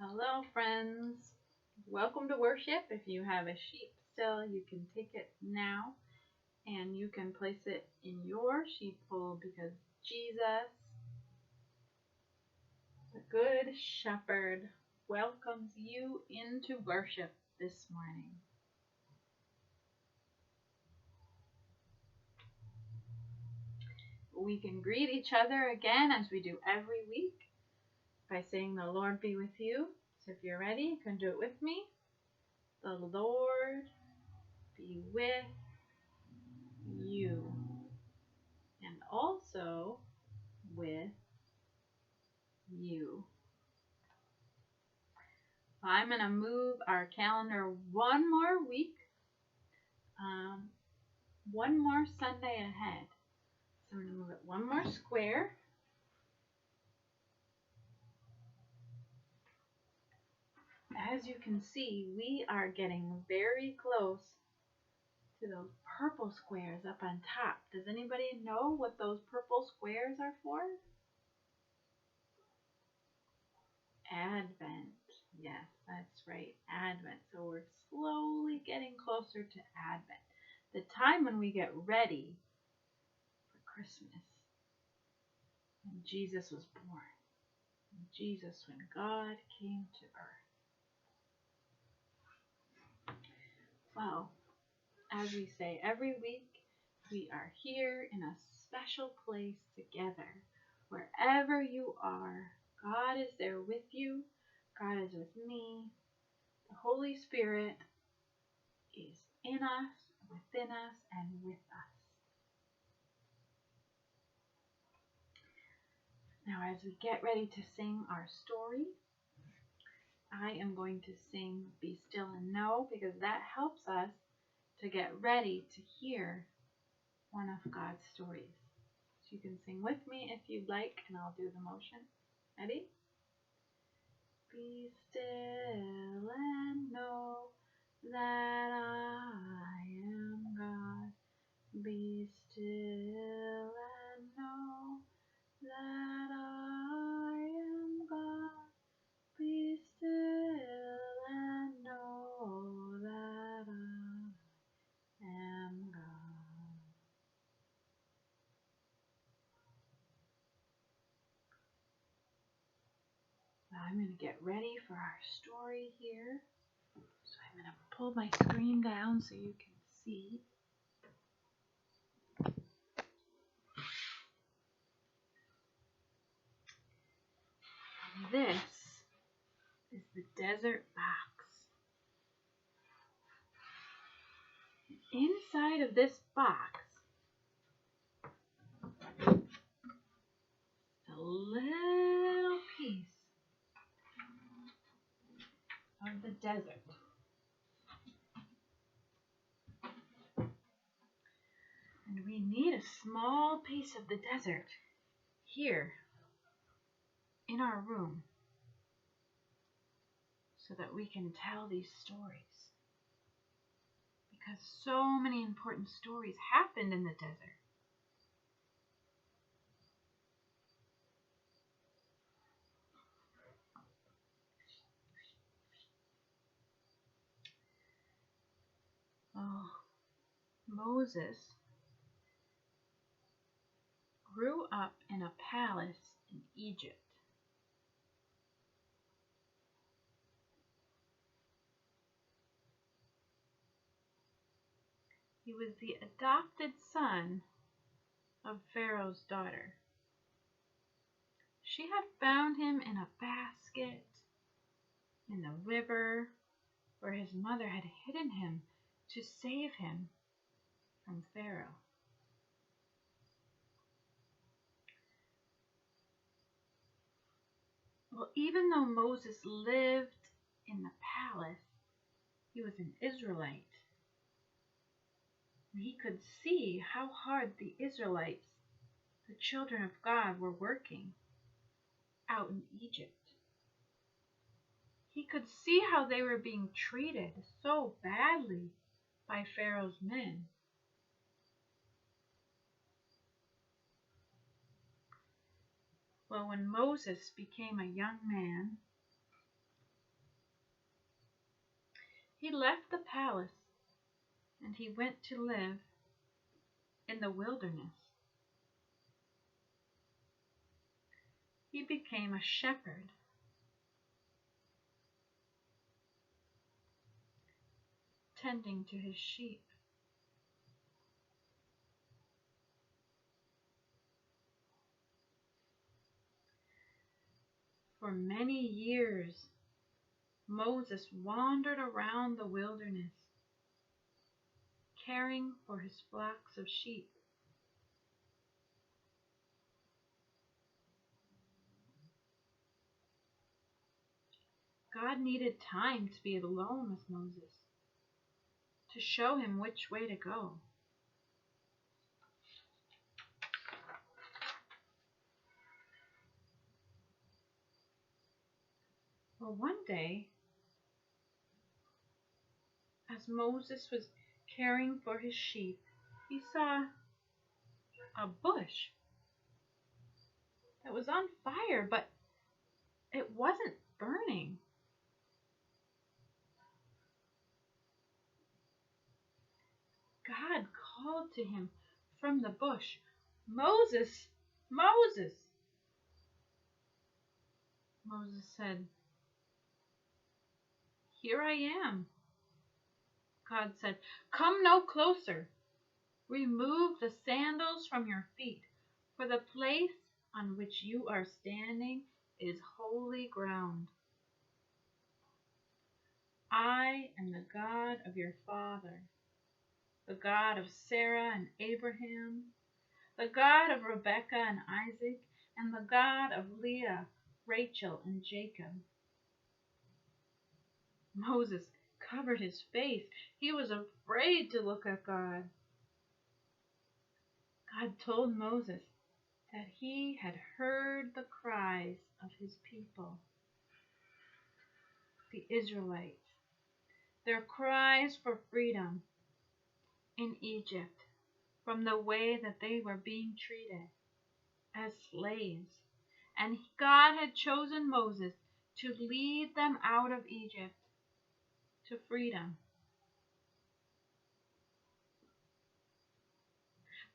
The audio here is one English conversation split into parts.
Hello, friends. Welcome to worship. If you have a sheep still, you can take it now and you can place it in your sheepfold because Jesus, the Good Shepherd, welcomes you into worship this morning. We can greet each other again as we do every week by saying, "The Lord be with you." So if you're ready, you can do it with me. The Lord be with you. And also with you. I'm going to move our calendar one more week, one more Sunday ahead. So I'm going to move it one more square. As you can see, we are getting very close to those purple squares up on top. Does anybody know what those purple squares are for? Advent. Yes, that's right, Advent. So we're slowly getting closer to Advent, the time when we get ready for Christmas, when Jesus was born. Jesus, when God came to earth. Well, as we say every week, we are here in a special place together. Wherever you are, God is there with you. God is with me. The Holy Spirit is in us, within us, and with us. Now, as we get ready to sing our story, I am going to sing Be Still and Know because that helps us to get ready to hear one of God's stories. So you can sing with me if you'd like, and I'll do the motion. Ready? Be still and know that I am God. Be still and know that I am God. Be still and know that I am God. Now I'm going to get ready for our story here. So I'm going to pull my screen down so you can see. This is the desert box. Inside of this box, a little piece of the desert. And we need a small piece of the desert here in our room so that we can tell these stories. Because so many important stories happened in the desert. Oh, Moses grew up in a palace in Egypt. He was the adopted son of Pharaoh's daughter. She had found him in a basket in the river where his mother had hidden him to save him from Pharaoh. Well, even though Moses lived in the palace, he was an Israelite. And he could see how hard the Israelites, the children of God, were working out in Egypt. He could see how they were being treated so badly by Pharaoh's men. Well, when Moses became a young man, He left the palace and he went to live in the wilderness. He became a shepherd, tending to his sheep. For many years, Moses wandered around the wilderness, caring for his flocks of sheep. God needed time to be alone with Moses, to show him which way to go. Well, one day, as Moses was caring for his sheep, he saw a bush that was on fire, but it wasn't burning. God called to him from the bush, "Moses, Moses." Moses said, "Here I am." God said, "Come no closer. Remove the sandals from your feet, for the place on which you are standing is holy ground. I am the God of your father, the God of Sarah and Abraham, the God of Rebekah and Isaac, and the God of Leah, Rachel, and Jacob." Moses covered his face. He was afraid to look at God. God told Moses that he had heard the cries of his people, the Israelites, their cries for freedom in Egypt from the way that they were being treated as slaves. And God had chosen Moses to lead them out of Egypt to freedom.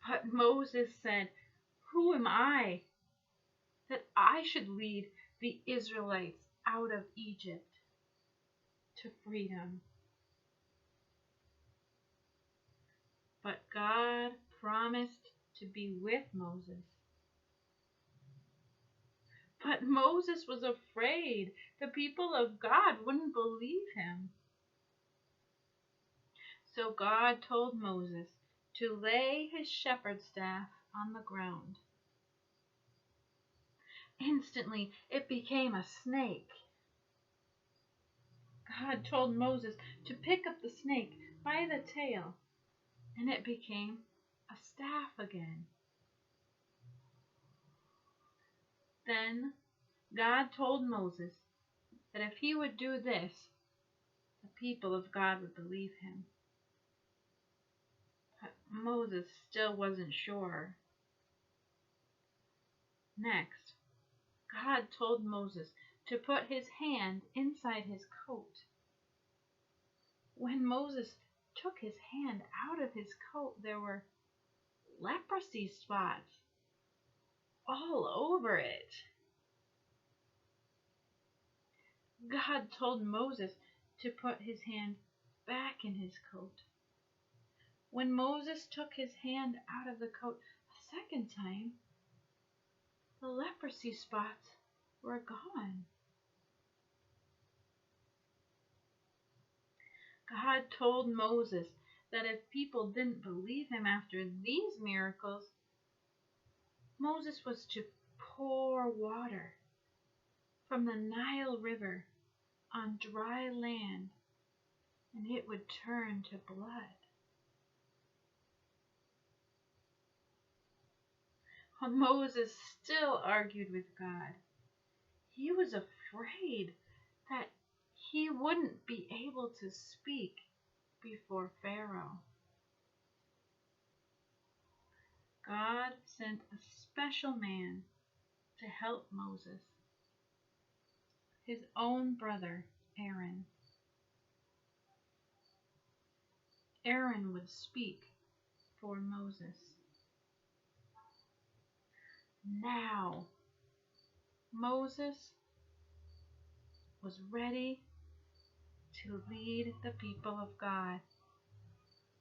But Moses said, "Who am I that I should lead the Israelites out of Egypt to freedom?" But God promised to be with Moses. But Moses was afraid the people of God wouldn't believe him. So God told Moses to lay his shepherd's staff on the ground. Instantly, it became a snake. God told Moses to pick up the snake by the tail, and it became a staff again. Then God told Moses that if he would do this, the people of God would believe him. But Moses still wasn't sure. Next, God told Moses to put his hand inside his coat. When Moses took his hand out of his coat, there were leprosy spots all over it. God told Moses to put his hand back in his coat. When Moses took his hand out of the coat a second time, the leprosy spots were gone. God told Moses that if people didn't believe him after these miracles, Moses was to pour water from the Nile River on dry land, and it would turn to blood. Moses still argued with God. He was afraid that he wouldn't be able to speak before Pharaoh. God sent a special man to help Moses, his own brother, Aaron. Aaron would speak for Moses. Now, Moses was ready to lead the people of God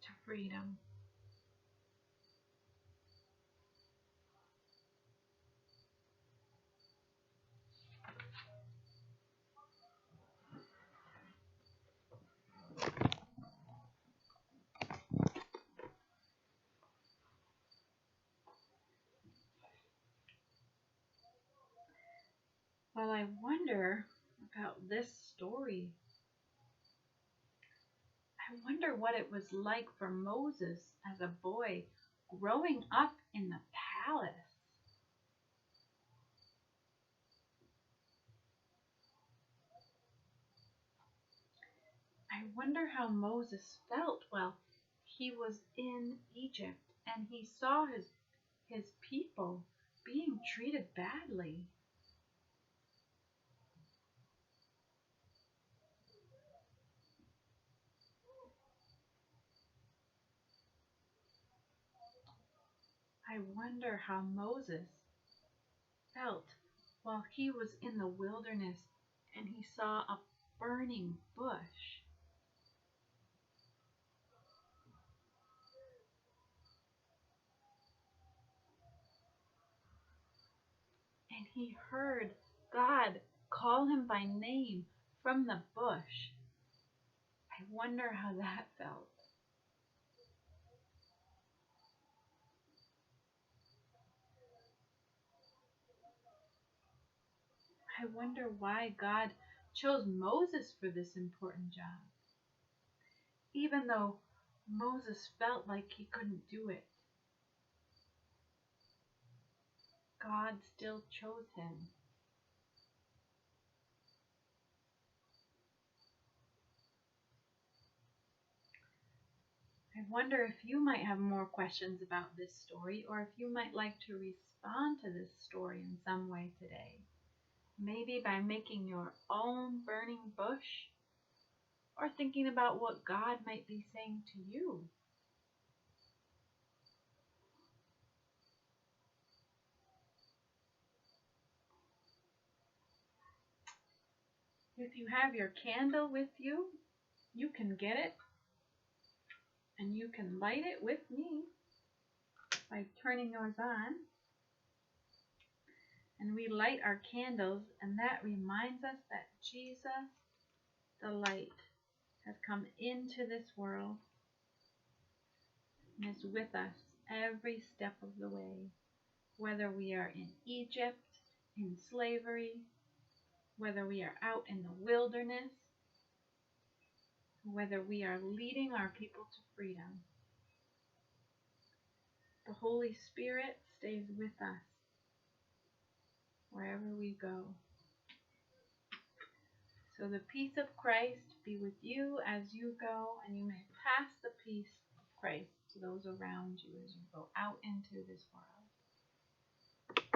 to freedom. Well, I wonder about this story. I wonder what it was like for Moses as a boy growing up in the palace. I wonder how Moses felt while he was in Egypt and he saw his people being treated badly. I wonder how Moses felt while he was in the wilderness and he saw a burning bush. And he heard God call him by name from the bush. I wonder how that felt. I wonder why God chose Moses for this important job. Even though Moses felt like he couldn't do it, God still chose him. I wonder if you might have more questions about this story, or if you might like to respond to this story in some way today. Maybe by making your own burning bush, or thinking about what God might be saying to you. If you have your candle with you, you can get it and you can light it with me by turning yours on. And we light our candles, and that reminds us that Jesus, the light, has come into this world and is with us every step of the way, whether we are in Egypt, in slavery, whether we are out in the wilderness, whether we are leading our people to freedom. The Holy Spirit stays with us wherever we go. So the peace of Christ be with you as you go, and you may pass the peace of Christ to those around you as you go out into this world.